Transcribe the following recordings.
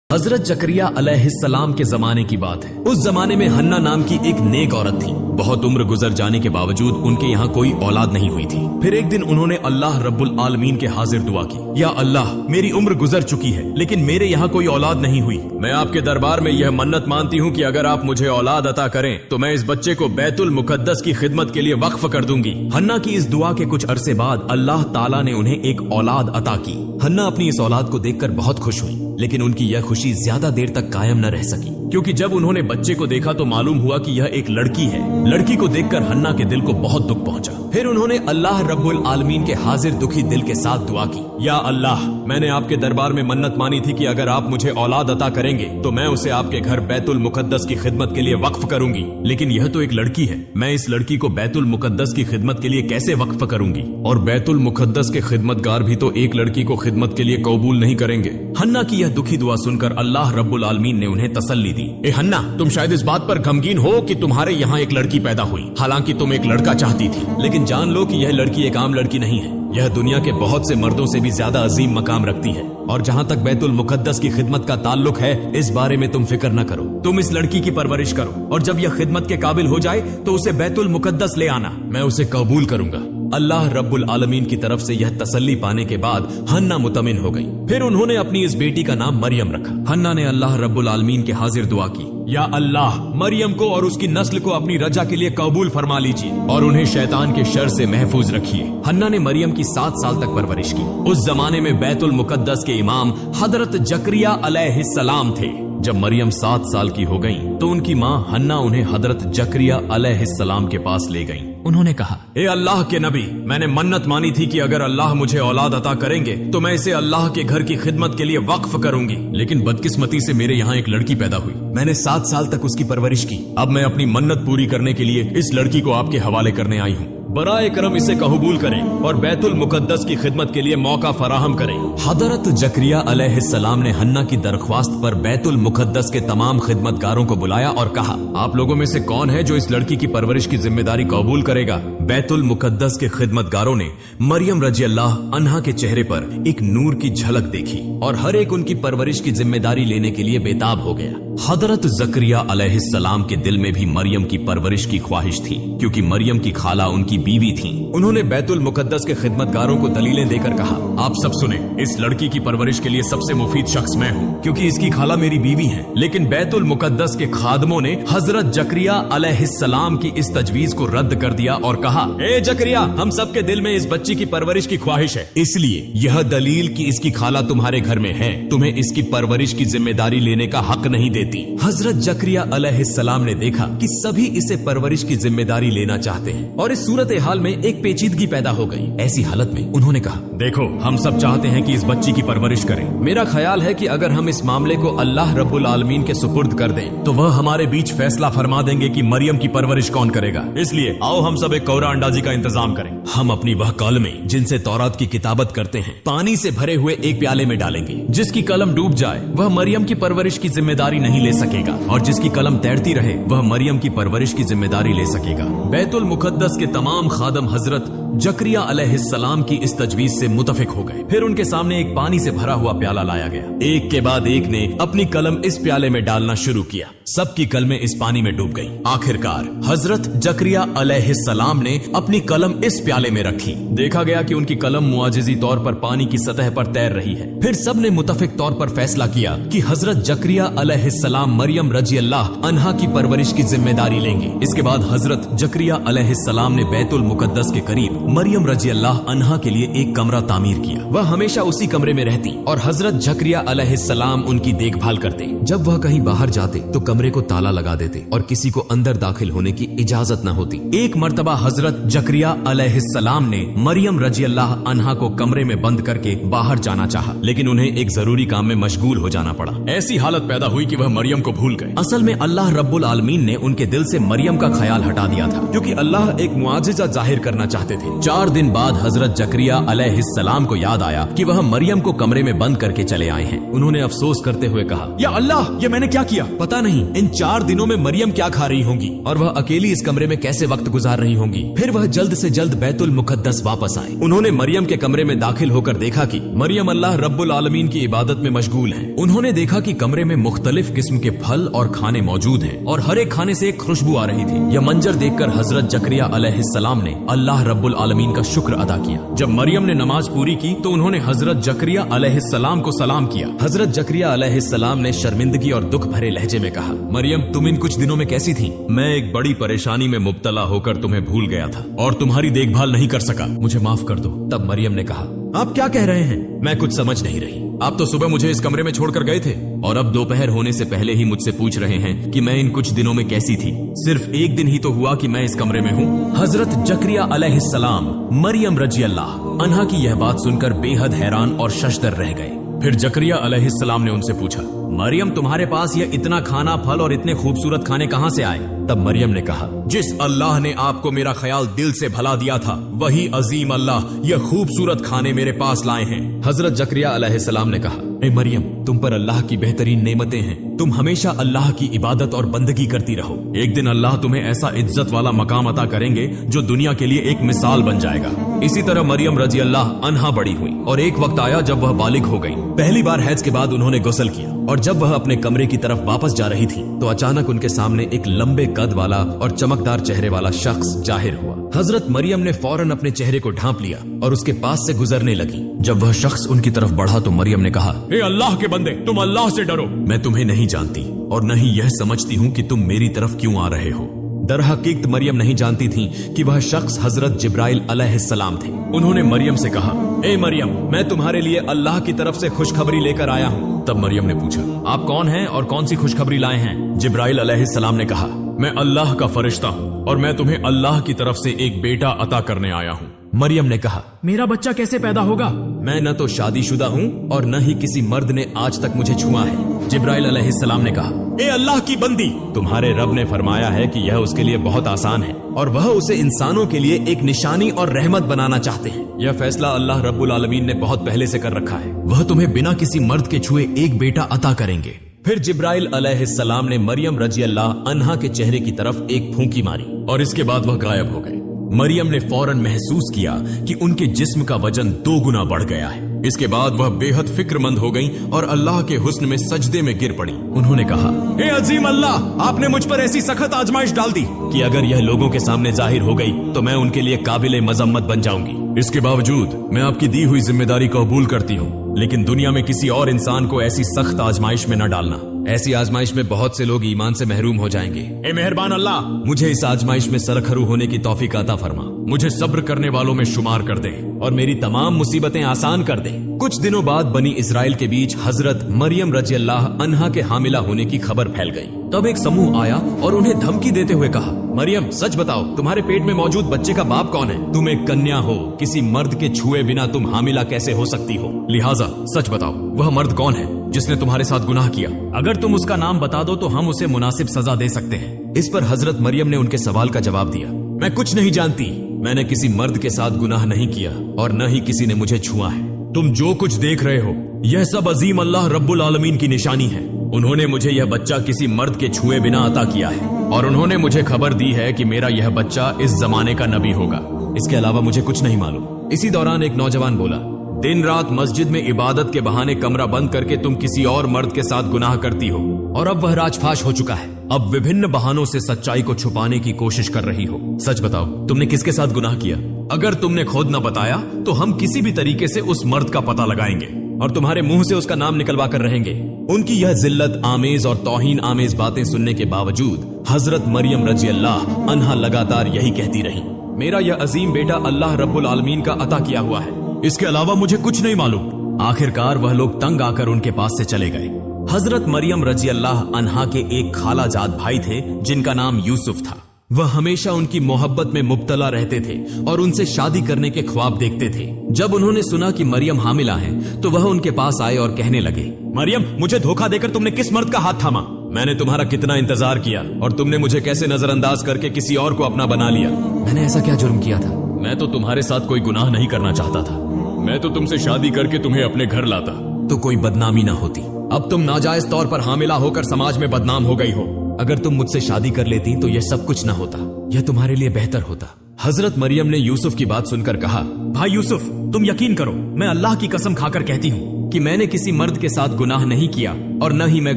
हजरत जकरिया अलैहिस्सलाम के जमाने की बात है। उस जमाने में हन्ना नाम की एक नेक औरत थी। बहुत उम्र गुजर जाने के बावजूद उनके यहाँ कोई औलाद नहीं हुई थी। फिर एक दिन उन्होंने अल्लाह रब्बुल आलमीन के हाजिर दुआ की, या अल्लाह, मेरी उम्र गुजर चुकी है लेकिन मेरे यहाँ कोई औलाद नहीं हुई। मैं आपके दरबार में यह मन्नत मानती हूँ कि अगर आप मुझे औलाद अता करें तो मैं इस बच्चे को बैतुल मुकद्दस की खिदमत के लिए वक्फ कर दूंगी। हन्ना की इस दुआ के कुछ अरसे बाद अल्लाह ताला ने उन्हें एक औलाद अता की। हन्ना अपनी इस औलाद को देखकर बहुत खुश हुई, लेकिन उनकी यह खुशी ज्यादा देर तक कायम न रह सकी, क्योंकि जब उन्होंने बच्चे को देखा तो मालूम हुआ कि यह एक लड़की है। लड़की को देखकर हन्ना के दिल को बहुत दुख पहुंचा। फिर उन्होंने अल्लाह रब्बुल आलमीन के हाजिर दुखी दिल के साथ दुआ की, या अल्लाह, मैंने आपके दरबार में मन्नत मानी थी कि अगर आप मुझे औलाद अता करेंगे तो मैं उसे आपके घर बैतुल मुकद्दस की खिदमत के लिए वक्फ करूंगी। लेकिन यह तो एक लड़की है, मैं इस लड़की को बैतुल मुकद्दस की खिदमत के लिए कैसे वक्फ करूंगी? और बैतुल मुकद्दस के खिदमतगार भी तो एक लड़की को खिदमत के लिए कबूल नहीं करेंगे। हन्ना की यह दुखी दुआ सुनकर अल्लाह रब्बुल आलमीन ने उन्हें तसल्ली दी। ए हन्ना, तुम शायद इस बात पर गमगीन हो कि तुम्हारे यहाँ एक लड़की पैदा हुई, हालांकि तुम एक लड़का चाहती थी, लेकिन जान लो कि यह लड़की एक आम लड़की नहीं है। यह दुनिया के बहुत से मर्दों से भी ज्यादा अजीम मकाम रखती है। और जहाँ तक बैतुल मुकद्दस की खिदमत का ताल्लुक है, इस बारे में तुम फिक्र न करो। तुम इस लड़की की परवरिश करो और जब यह खिदमत के काबिल हो जाए तो उसे बैतुल मुकद्दस ले आना, मैं उसे कबूल करूंगा। अल्लाह रब्बुल आलमीन की तरफ से यह तसल्ली पाने के बाद हन्ना मुतमिन हो गई। फिर उन्होंने अपनी इस बेटी का नाम मरियम रखा। हन्ना ने अल्लाह रब्बुल आलमीन के हाजिर दुआ की, या अल्लाह, मरियम को और उसकी नस्ल को अपनी रजा के लिए कबूल फरमा लीजिए और उन्हें शैतान के शर से महफूज रखिए। हन्ना ने मरियम की 7 साल तक परवरिश की। उस जमाने में बैतुल मुकद्दस के इमाम हजरत जकरिया अलैहिस्सलाम थे। जब मरियम 7 साल की हो गईं, तो उनकी माँ हन्ना उन्हें हजरत जकरिया अलैहिस्सलाम के पास ले गईं। उन्होंने कहा, ए अल्लाह के नबी, मैंने मन्नत मानी थी कि अगर अल्लाह मुझे औलाद अता करेंगे तो मैं इसे अल्लाह के घर की खिदमत के लिए वक्फ करूंगी। लेकिन बदकिस्मती से मेरे यहाँ एक लड़की पैदा हुई। मैंने 7 साल तक उसकी परवरिश की। अब मैं अपनी मन्नत पूरी करने के लिए इस लड़की को आपके हवाले करने आई हूँ। बराए करम इसे कबूल करें और बैतुल मुकद्दस की खिदमत के लिए मौका फराहम करें। हजरत जकरिया अलैहिस्सलाम ने हन्ना की दरख्वास्त पर बैतुल मुकद्दस के तमाम खिदमतगारों को बुलाया और कहा, आप लोगों में से कौन है जो इस लड़की की परवरिश की जिम्मेदारी कबूल करेगा? बैतुल मुकद्दस के खिदमतगारों ने मरियम रजी अल्लाह अन्हा के चेहरे पर एक नूर की झलक देखी और हर एक उनकी परवरिश की जिम्मेदारी लेने के लिए बेताब हो गया। हजरत जकरिया अलैहिस्सलाम के दिल में भी मरियम की परवरिश की ख्वाहिश थी, क्योंकि मरियम की खाला उनकी बीवी थी। उन्होंने बैतुल मुकद्दस के खिदमतगारों को दलीलें देकर कहा, आप सब सुने, इस लड़की की परवरिश के लिए सबसे मुफीद शख्स मैं हूँ, क्योंकि इसकी खाला मेरी बीवी है। लेकिन बैतुल मुकद्दस के खादमों ने हजरत जकरिया अलैहिस्सलाम की इस तजवीज को रद्द कर दिया और कहा, ए जकरिया, हम सब के दिल में इस बच्ची की परवरिश की ख्वाहिश है, इसलिए यह दलील कि इसकी खाला तुम्हारे घर में है तुम्हें इसकी परवरिश की जिम्मेदारी लेने का हक नहीं देती। हजरत जकरिया अलैहिस्सलाम ने देखा कि सभी इसे परवरिश की जिम्मेदारी लेना चाहते हैं और इस सूरत हाल में एक पेचीदगी पैदा हो गई। ऐसी हालत में उन्होंने कहा, देखो, हम सब चाहते हैं कि इस बच्ची की परवरिश करें। मेरा ख्याल है कि अगर हम इस मामले को अल्लाह रब्बुल आलमीन के सुपुर्द कर दें तो वह हमारे बीच फैसला फरमा देंगे कि मरियम की परवरिश कौन करेगा। इसलिए आओ हम सब एक कौरा अंदाजी का इंतजाम करें। हम अपनी वह कलमें जिनसे तौरात की किताबत करते हैं पानी से भरे हुए एक प्याले में डालेंगे। जिसकी कलम डूब जाए वह मरियम की परवरिश की जिम्मेदारी नहीं ले सकेगा और जिसकी कलम तैरती रहे वह मरियम की परवरिश की जिम्मेदारी ले सकेगा। बैतुल मुकद्दस के तमाम खादम हजरत जकरिया अलैहिस्सलाम की इस तजवीज से मुतफिक हो गए। फिर उनके सामने एक पानी से भरा हुआ प्याला लाया गया। एक के बाद एक ने अपनी कलम इस प्याले में डालना शुरू किया। सबकी कलमें इस पानी में डूब गईं। आखिरकार हजरत जकरिया अलैहिस्सलाम ने अपनी कलम इस प्याले में रखी। देखा गया कि उनकी कलम मुआजिजी तौर पर पानी की सतह पर तैर रही है। फिर सब ने मुतफिक तौर पर फैसला किया कि हजरत जकरिया अलैहिस्सलाम मरियम रजी अल्लाह अन्हा की परवरिश की जिम्मेदारी लेंगे। इसके बाद हजरत जकरिया अलैहिस्सलाम ने बैतुल मुकद्दस के करीब मरियम रजी अल्लाह अन्हा के लिए एक कमरा तामीर किया। वह हमेशा उसी कमरे में रहती और हजरत जकरिया अलैहिस्सलाम उनकी देखभाल करते। जब वह कहीं बाहर जाते तो कमरे को ताला लगा देते और किसी को अंदर दाखिल होने की इजाजत न होती। एक मर्तबा हजरत जकरिया अलैहिस्सलाम ने मरियम रजी अल्लाह अन्हा को कमरे में बंद करके बाहर जाना चाहा, लेकिन उन्हें एक जरूरी काम में मशगूल हो जाना पड़ा। ऐसी हालत पैदा हुई कि वह मरियम को भूल गए। असल में अल्लाह रब्बुल आलमीन ने उनके दिल से मरियम का ख्याल हटा दिया था, क्योंकि अल्लाह एक मुआजिजा जाहिर करना चाहते थे। थे। 4 दिन बाद हजरत जकरिया अलैहिस्सलाम को याद आया कि वह मरियम को कमरे में बंद करके चले आए हैं। उन्होंने अफसोस करते हुए कहा, या अल्लाह, ये मैंने क्या किया? पता नहीं इन 4 दिनों में मरियम क्या खा रही होंगी और वह अकेली इस कमरे में कैसे वक्त गुजार रही होंगी। फिर वह जल्द से जल्द बैतुल मुकद्दस वापस आए। उन्होंने मरियम के कमरे में दाखिल होकर देखा कि मरियम अल्लाह रब्बुल आलमीन की इबादत में मशगूल हैं। उन्होंने देखा कि कमरे में मुख्तलिफ किस्म के फल और खाने मौजूद हैं और हर एक खाने से एक खुशबू आ रही थी। यह मंजर देखकर हजरत जकरिया अलैहिस्सलाम ने अल्लाह रब्बुल आलमीन का शुक्र अदा किया। जब मरियम ने नमाज पूरी की तो उन्होंने हजरत जकरिया अलैहिस्सलाम को सलाम किया। हजरत जकरिया अलैहिस्सलाम ने शर्मिंदगी और दुख भरे लहजे में कहा, मरियम, तुम इन कुछ दिनों में कैसी थी? मैं एक बड़ी परेशानी में मुब्तला होकर तुम्हें भूल गया था और तुम्हारी देखभाल नहीं कर सका, मुझे माफ कर दो। तब मरियम ने कहा, आप क्या कह रहे हैं? मैं कुछ समझ नहीं रही। आप तो सुबह मुझे इस कमरे में छोड़कर गए थे और अब दोपहर होने से पहले ही मुझसे पूछ रहे हैं कि मैं इन कुछ दिनों में कैसी थी। सिर्फ एक दिन ही तो हुआ कि मैं इस कमरे में हूँ। हजरत जकरिया अलैहिस्सलाम मरियम रजी अल्लाह अन्हा की यह बात सुनकर बेहद हैरान और शशदर रह गए। फिर जकरिया अलैहिस्सलाम ने उनसे पूछा, मरियम, तुम्हारे पास यह इतना खाना, फल और इतने खूबसूरत खाने कहाँ से आए? तब मरियम ने कहा, जिस अल्लाह ने आपको मेरा ख्याल दिल से भला दिया था, वही अजीम अल्लाह यह खूबसूरत खाने मेरे पास लाए हैं। हजरत जकरिया अलैहिस्सलाम ने कहा, ए मरियम, तुम पर अल्लाह की बेहतरीन नेमतें हैं। तुम हमेशा अल्लाह की इबादत और बंदगी करती रहो। एक दिन अल्लाह तुम्हें ऐसा इज्जत वाला मकाम अता करेंगे जो दुनिया के लिए एक मिसाल बन जाएगा। इसी तरह मरियम रजी अल्लाह अन्हा बड़ी हुई और एक वक्त आया जब वह बालिग हो गई। पहली बार हैज के बाद उन्होंने गुस्ल किया और जब वह अपने कमरे की तरफ वापस जा रही थी तो अचानक उनके सामने एक लंबे कद वाला और चमकदार चेहरे वाला शख्स जाहिर हुआ। हजरत मरियम ने फौरन अपने चेहरे को ढांप लिया और उसके पास से गुजरने लगी। जब वह शख्स उनकी तरफ बढ़ा तो मरियम ने कहा, हे अल्लाह के बंदे, तुम अल्लाह से डरो। मैं तुम्हें नहीं जानती और न ही यह समझती हूँ कि तुम मेरी तरफ क्यों आ रहे हो। दरहकीकत मरियम नहीं जानती थी कि वह शख्स हजरत जिब्राइल अलैहिस्सलाम थे। उन्होंने मरियम से कहा, ए मरियम, मैं तुम्हारे लिए अल्लाह की तरफ से खुशखबरी लेकर आया हूँ। तब मरियम ने पूछा, आप कौन हैं और कौन सी खुशखबरी लाए हैं? जिब्राइल अलैहिस्सलाम ने कहा, मैं अल्लाह का फरिश्ता हूँ और मैं तुम्हें अल्लाह की तरफ से एक बेटा अता करने आया हूँ। मरियम ने कहा, मेरा बच्चा कैसे पैदा होगा? मैं न तो शादीशुदा हूँ और न ही किसी मर्द ने आज तक मुझे छुआ है। जिब्राइल अलैहिस्सलाम ने कहा, ए अल्लाह की बंदी, तुम्हारे रब ने फरमाया है कि यह उसके लिए बहुत आसान है और वह उसे इंसानों के लिए एक निशानी और रहमत बनाना चाहते हैं। यह फैसला अल्लाह रब्बुल आलमीन ने बहुत पहले से कर रखा है। वह तुम्हें बिना किसी मर्द के छुए एक बेटा अता करेंगे। फिर जिब्राइल अलैहिस्सलाम ने मरियम रजी अल्लाह अन्हा के चेहरे की तरफ एक फूंकी मारी और इसके बाद वह गायब हो गए। मरियम ने फौरन महसूस किया कि उनके जिस्म का वजन 2 गुना बढ़ गया है। इसके बाद वह बेहद फिक्रमंद हो गईं और अल्लाह के हुस्न में सजदे में गिर पड़ी। उन्होंने कहा, हे अजीम अल्लाह, आपने मुझ पर ऐसी सख्त आजमाइश डाल दी कि अगर यह लोगों के सामने जाहिर हो गई तो मैं उनके लिए काबिल मजम्मत बन जाऊंगी। इसके बावजूद मैं आपकी दी हुई जिम्मेदारी कबूल करती हूँ, लेकिन दुनिया में किसी और इंसान को ऐसी सख्त आजमाइश में न डालना। ऐसी आजमाइश में बहुत से लोग ईमान से महरूम हो जाएंगे। ए मेहरबान अल्लाह, मुझे इस आजमाइश में सरखरू होने की तौफीक अता फरमा। मुझे सब्र करने वालों में शुमार कर दे और मेरी तमाम मुसीबतें आसान कर दे। कुछ दिनों बाद बनी इस्राइल के बीच हजरत मरियम रजी अल्लाह अन्हा के हामिला होने की खबर फैल गई। तब एक समूह आया और उन्हें धमकी देते हुए कहा, मरियम, सच बताओ, तुम्हारे पेट में मौजूद बच्चे का बाप कौन है? तुम एक कन्या हो, किसी मर्द के छुए बिना तुम हामिला कैसे हो सकती हो? लिहाजा सच बताओ, वह मर्द कौन है जिसने तुम्हारे साथ गुनाह किया? अगर तुम उसका नाम बता दो तो हम उसे मुनासिब सजा दे सकते हैं। इस पर हजरत मरियम ने उनके सवाल का जवाब दिया, मैं कुछ नहीं जानती। मैंने किसी मर्द के साथ गुनाह नहीं किया और न ही किसी ने मुझे छुआ है। तुम जो कुछ देख रहे हो यह सब अजीम अल्लाह रब्बुल आलमीन की निशानी है। उन्होंने मुझे यह बच्चा किसी मर्द के छुए बिना अता किया है और उन्होंने मुझे खबर दी है कि मेरा यह बच्चा इस जमाने का नबी होगा। इसके अलावा मुझे कुछ नहीं मालूम। इसी दौरान एक नौजवान बोला, दिन रात मस्जिद में इबादत के बहाने कमरा बंद करके तुम किसी और मर्द के साथ गुनाह करती हो और अब वह राजफाश हो चुका है। अब विभिन्न बहानों से सच्चाई को छुपाने की कोशिश कर रही हो। सच बताओ, तुमने किसके साथ गुनाह किया? अगर तुमने खुद न बताया तो हम किसी भी तरीके से उस मर्द का पता लगाएंगे और तुम्हारे मुंह से उसका नाम निकलवा कर रहेंगे। उनकी यह जिल्लत आमेज और तौहीन आमेज बातें सुनने के बावजूद हजरत मरियम रजी अल्लाह अन्हा लगातार यही कहती रही, मेरा यह अजीम बेटा अल्लाह रब्बुल आलमीन का अता किया हुआ है, इसके अलावा मुझे कुछ नहीं मालूम। आखिरकार वह लोग तंग आकर उनके पास से चले गए। हजरत मरियम रजी अल्लाह अन्हा के एक खालाजाद भाई थे जिनका नाम यूसुफ था। वह हमेशा उनकी मोहब्बत में मुब्तला रहते थे और उनसे शादी करने के ख्वाब देखते थे। जब उन्होंने सुना कि मरियम हामिला है तो वह उनके पास आए और कहने लगे, मरियम, मुझे धोखा देकर तुमने किस मर्द का हाथ थामा? मैंने तुम्हारा कितना इंतजार किया और तुमने मुझे कैसे नजरअंदाज करके किसी और को अपना बना लिया। मैंने ऐसा क्या जुर्म किया था? मैं तो तुम्हारे साथ कोई गुनाह नहीं करना चाहता था। मैं तो तुमसे शादी करके तुम्हें अपने घर लाता तो कोई बदनामी ना होती। अब तुम नाजायज तौर पर हामिला होकर समाज में बदनाम हो गई हो। अगर तुम मुझसे शादी कर लेती तो यह सब कुछ ना होता, यह तुम्हारे लिए बेहतर होता। हजरत मरियम ने यूसुफ की बात सुनकर कहा, भाई यूसुफ, तुम यकीन करो, मैं अल्लाह की कसम खाकर कहती हूँ कि मैंने किसी मर्द के साथ गुनाह नहीं किया और न ही मैं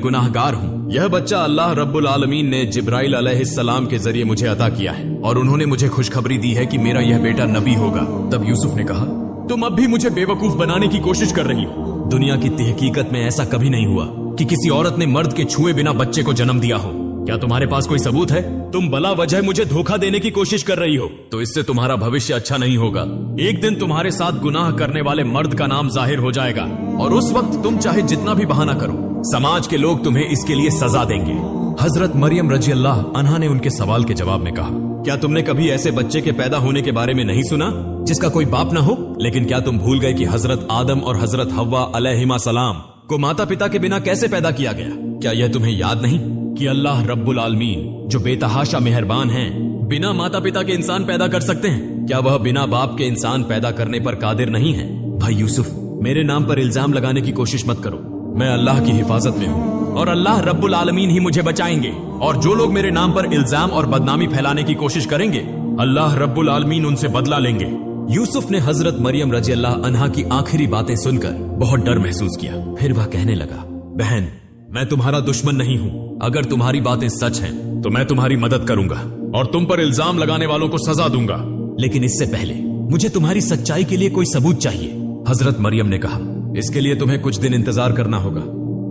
गुनाहगार हूँ। यह बच्चा अल्लाह रब्बुल आलमीन ने जिब्राइल अलैहिस्सलाम के जरिए मुझे अता किया है और उन्होंने मुझे खुशखबरी दी है कि मेरा यह बेटा नबी होगा। तब यूसुफ ने कहा, तुम अब भी मुझे बेवकूफ बनाने की कोशिश कर रही हो। दुनिया की तहकीकत में ऐसा कभी नहीं हुआ कि किसी औरत ने मर्द के छुए बिना बच्चे को जन्म दिया हो। क्या तुम्हारे पास कोई सबूत है? तुम बला वजह मुझे धोखा देने की कोशिश कर रही हो, तो इससे तुम्हारा भविष्य अच्छा नहीं होगा। एक दिन तुम्हारे साथ गुनाह करने वाले मर्द का नाम जाहिर हो जाएगा और उस वक्त तुम चाहे जितना भी बहाना करो, समाज के लोग तुम्हें इसके लिए सजा देंगे। हजरत मरियम रजी अल्लाह अन्हा ने उनके सवाल के जवाब में कहा, क्या तुमने कभी ऐसे बच्चे के पैदा होने के बारे में नहीं सुना जिसका कोई बाप ना हो? लेकिन क्या तुम भूल गए कि हजरत आदम और हजरत हव्वा अलैहिमा सलाम को माता पिता के बिना कैसे पैदा किया गया? क्या यह तुम्हें याद नहीं कि अल्लाह रब्बुल आलमीन जो बेतहाशा मेहरबान हैं, बिना माता पिता के इंसान पैदा कर सकते हैं? क्या वह बिना बाप के इंसान पैदा करने पर कादिर नहीं है? भाई यूसुफ, मेरे नाम पर इल्जाम लगाने की कोशिश मत करो। मैं अल्लाह की हिफाजत में हूँ और अल्लाह रब्बुल आलमीन ही मुझे बचाएंगे। और जो लोग मेरे नाम पर इल्जाम और बदनामी फैलाने की कोशिश करेंगे, अल्लाह रब्बुल आलमीन उनसे बदला लेंगे। यूसुफ ने हजरत मरियम रजी अल्लाह अन्हा की आखिरी बातें सुनकर बहुत डर महसूस किया। फिर वह कहने लगा, बहन, मैं तुम्हारा दुश्मन नहीं हूँ। अगर तुम्हारी बातें सच हैं, तो मैं तुम्हारी मदद करूंगा और तुम पर इल्जाम लगाने वालों को सजा दूंगा। लेकिन इससे पहले मुझे तुम्हारी सच्चाई के लिए कोई सबूत चाहिए। हजरत मरियम ने कहा, इसके लिए तुम्हें कुछ दिन इंतजार करना होगा,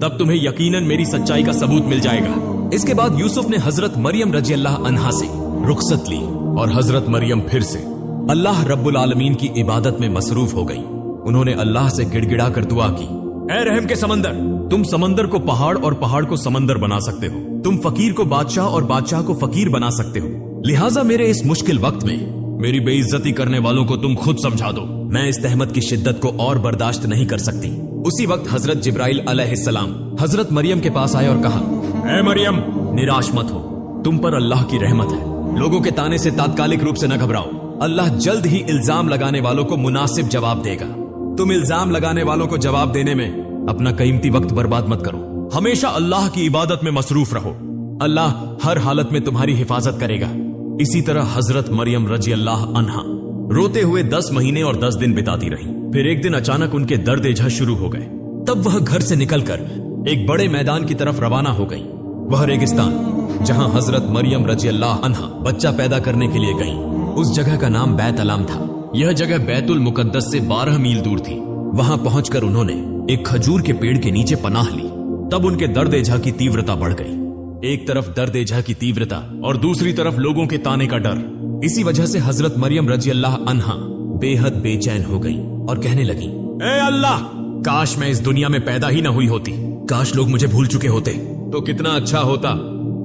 तब तुम्हें यकीनन मेरी सच्चाई का सबूत मिल जाएगा। इसके बाद यूसुफ ने हजरत मरियम रजी अल्लाह अन्हा से रुखसत ली और हजरत मरियम फिर से अल्लाह रब्बुल आलमीन की इबादत में मसरूफ हो गई। उन्होंने अल्लाह से गिड़गिड़ा कर दुआ की, ऐ रहम के समंदर, तुम समंदर को पहाड़ और पहाड़ को समंदर बना सकते हो। तुम फकीर को बादशाह और बादशाह को फकीर बना सकते हो। लिहाजा मेरे इस मुश्किल वक्त में मेरी बेइज्जती करने वालों को तुम खुद समझा दो। मैं इस तहमत की शिद्दत को और बर्दाश्त नहीं कर सकती। उसी वक्त हजरत जिब्राइल अलैहिस्सलाम हजरत मरियम के पास आए और कहा, ऐ मरियम, निराश मत हो, तुम पर अल्लाह की रहमत है। लोगों के ताने से तात्कालिक रूप से न घबराओ। अल्लाह जल्द ही इल्जाम लगाने वालों को मुनासिब जवाब देगा। तुम इल्जाम लगाने वालों को जवाब देने में अपना कीमती वक्त बर्बाद मत करो। हमेशा अल्लाह की इबादत में मसरूफ रहो। अल्लाह हर हालत में तुम्हारी हिफाजत करेगा। इसी तरह हजरत मरियम रजी अल्लाह अन्हा रोते हुए 10 महीने और 10 दिन बिताती रही। फिर एक दिन अचानक उनके दर्द एजा शुरू हो गए। तब वह घर से निकलकर एक बड़े मैदान की तरफ रवाना हो गई। वह रेगिस्तान जहां हजरत मरियम रजी अल्लाह अन्हा बच्चा पैदा करने के लिए गई, उस जगह का नाम बैत अलाम था। यह जगह बैतुल मुकद्दस से 12 मील दूर थी। वहां पहुंचकर उन्होंने एक खजूर के पेड़ के नीचे पनाह ली। तब उनके दर्द एजा की तीव्रता बढ़ गई। एक तरफ दर्द एजा की तीव्रता और दूसरी तरफ लोगों के ताने का डर। इसी वजह से हजरत मरियम रजी अल्लाह अन्हा बेहद बेचैन हो गई और कहने लगी, ए अल्लाह, काश मैं इस दुनिया में पैदा ही ना हुई होती। काश लोग मुझे भूल चुके होते तो कितना अच्छा होता।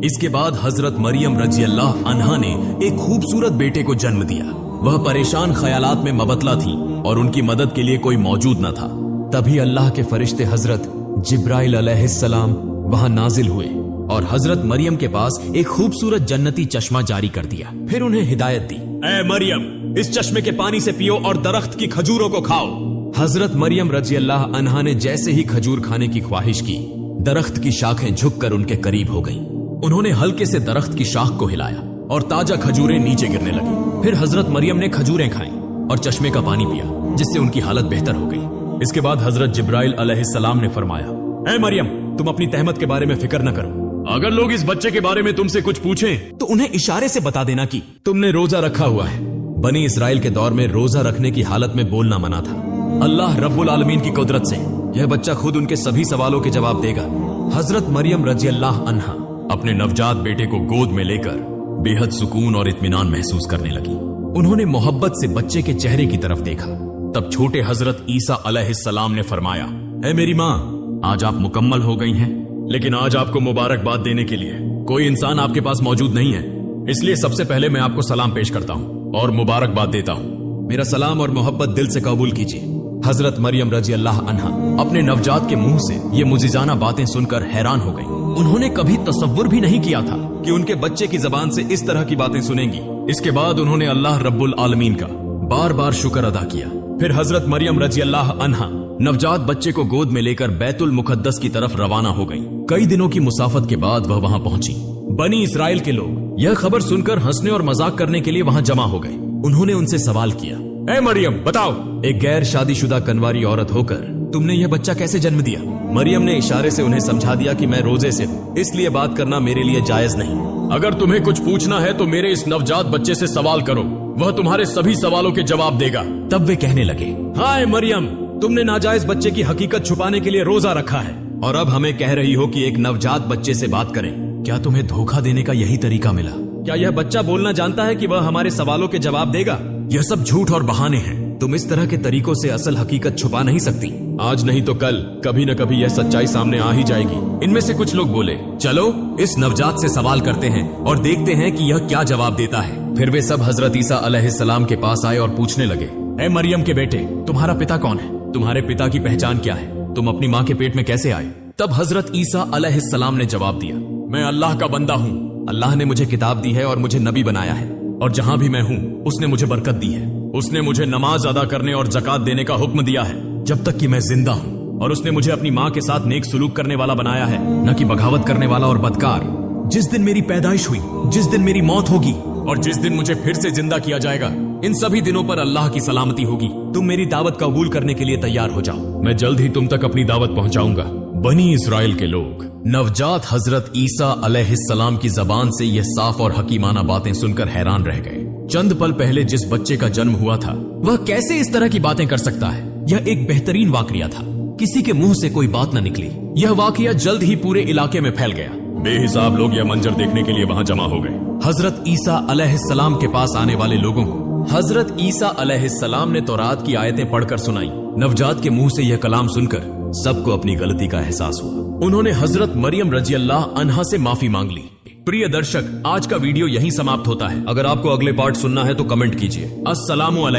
इसके बाद हजरत मरियम रजी अल्लाह अन्हा ने एक खूबसूरत बेटे को जन्म दिया। वह परेशान ख्यालात में मबतला थी और उनकी मदद के लिए कोई मौजूद न था। तभी अल्लाह के फरिश्ते हजरत जिब्राइल अलैहिस्सलाम वहां नाजिल हुए और हजरत मरियम के पास एक खूबसूरत जन्नती चश्मा जारी कर दिया। फिर उन्हें हिदायत दी, ऐ मरियम, इस चश्मे के पानी से पियो और दरख्त की खजूरों को खाओ। हजरत मरियम रजी अल्लाह अन्हा ने जैसे ही खजूर खाने की ख्वाहिश की, दरख्त की शाखें झुककर उनके करीब हो गईं। उन्होंने हल्के से दरख्त की शाख को हिलाया और ताजा खजूरें नीचे गिरने लगी। फिर हजरत मरियम ने खजूरें खाई और चश्मे का पानी पिया, जिससे उनकी हालत बेहतर हो गई। इसके बाद हजरत जिब्राइल अलैहिस्सलाम ने फरमाया, ऐ मरियम, तुम अपनी तहमत के बारे में फिक्र न करो। अगर लोग इस बच्चे के बारे में तुमसे कुछ पूछें तो उन्हें इशारे से बता देना कि तुमने रोजा रखा हुआ है। बनी इसराइल के दौर में रोजा रखने की हालत में बोलना मना था। अल्लाह रब्बुल आलमीन की कुदरत से यह बच्चा खुद उनके सभी सवालों के जवाब देगा। हजरत मरियम रजी अल्लाह अन्हा अपने नवजात बेटे को गोद में लेकर बेहद सुकून और इत्मीनान महसूस करने लगी। उन्होंने मोहब्बत से बच्चे के चेहरे की तरफ देखा। तब छोटे हजरत ईसा अलैहिस्सलाम ने फरमाया, ऐ मेरी माँ, आज आप मुकम्मल हो गई हैं, लेकिन आज आपको मुबारकबाद देने के लिए कोई इंसान आपके पास मौजूद नहीं है। इसलिए सबसे पहले मैं आपको सलाम पेश करता हूँ और मुबारकबाद देता हूँ। मेरा सलाम और मोहब्बत दिल से कबूल कीजिए। हजरत मरियम रजी अल्लाह अन्हा अपने नवजात के मुंह से ये मुजिजाना बातें सुनकर हैरान हो गईं। उन्होंने कभी तसव्वुर भी नहीं किया था कि उनके बच्चे की जबान से इस तरह की बातें सुनेंगी। इसके बाद उन्होंने अल्लाह रब्बुल आलमीन का बार बार शुक्र अदा किया। फिर हजरत मरियम रजी अल्लाह अन्हा नवजात बच्चे को गोद में लेकर बैतुल मुकद्दस की तरफ रवाना हो गई। कई दिनों की मुसाफत के बाद वह वहां पहुंची। बनी इसराइल के लोग यह खबर सुनकर हंसने और मजाक करने के लिए वहां जमा हो गए। उन्होंने उनसे सवाल किया, ए मरियम बताओ, एक गैर शादीशुदा कन्वारी औरत होकर तुमने यह बच्चा कैसे जन्म दिया? मरियम ने इशारे से उन्हें समझा दिया कि मैं रोजे से हूँ, इसलिए बात करना मेरे लिए जायज नहीं। अगर तुम्हें कुछ पूछना है तो मेरे इस नवजात बच्चे से सवाल करो, वह तुम्हारे सभी सवालों के जवाब देगा। तब वे कहने लगे, हाय मरियम, तुमने नाजायज बच्चे की हकीकत छुपाने के लिए रोजा रखा है और अब हमें कह रही हो कि एक नवजात बच्चे से बात करें। क्या तुम्हें धोखा देने का यही तरीका मिला? क्या यह बच्चा बोलना जानता है कि वह हमारे सवालों के जवाब देगा? यह सब झूठ और बहाने हैं। तुम इस तरह के तरीकों से असल हकीकत छुपा नहीं सकती। आज नहीं तो कल कभी न कभी यह सच्चाई सामने आ ही जाएगी। इनमें से कुछ लोग बोले, चलो इस नवजात से सवाल करते हैं और देखते हैं कि यह क्या जवाब देता है। फिर वे सब हजरत ईसा अलैहिस्सलाम के पास आए और पूछने लगे, ए मरियम के बेटे, तुम्हारा पिता कौन है? तुम्हारे पिता की पहचान क्या है? तुम अपनी माँ के पेट में कैसे आए? तब हजरत ईसा अलैहिस्सलाम ने जवाब दिया, मैं अल्लाह का बंदा हूँ। अल्लाह ने मुझे किताब दी है और मुझे नबी बनाया है, और जहाँ भी मैं हूँ उसने मुझे बरकत दी है। उसने मुझे नमाज अदा करने और जकात देने का हुक्म दिया है जब तक कि मैं जिंदा हूँ, और उसने मुझे अपनी माँ के साथ नेक सुलूक करने वाला बनाया है, न कि बगावत करने वाला और बदकार। जिस दिन मेरी पैदाइश हुई, जिस दिन मेरी मौत होगी और जिस दिन मुझे फिर से जिंदा किया जाएगा, इन सभी दिनों पर अल्लाह की सलामती होगी। तुम मेरी दावत कबूल करने के लिए तैयार हो जाओ, मैं जल्द ही तुम तक अपनी दावत पहुंचाऊंगा। बनी इसराइल के लोग नवजात हजरत ईसा अलैहिस्सलाम की जबान से यह साफ और हकीमाना बातें सुनकर हैरान रह गए। चंद पल पहले जिस बच्चे का जन्म हुआ था वह कैसे इस तरह की बातें कर सकता है? यह एक बेहतरीन वाकया था। किसी के मुंह से कोई बात न निकली। यह वाकया जल्द ही पूरे इलाके में फैल गया। बेहिसाब लोग यह मंजर देखने के लिए वहां जमा हो गए। हजरत ईसा अलैहिस्सलाम के पास आने वाले लोगों को हजरत ईसा अलैहिस्सलाम ने तौरात की आयतें पढ़कर सुनाई। नवजात के मुंह से यह कलाम सुनकर सबको अपनी गलती का एहसास हुआ। उन्होंने हजरत मरियम रजी अल्लाह अन्हा से माफी मांग ली। प्रिय दर्शक, आज का वीडियो यहीं समाप्त होता है। अगर आपको अगले पार्ट सुनना है तो कमेंट कीजिए। अस्सलामु अलैकुम।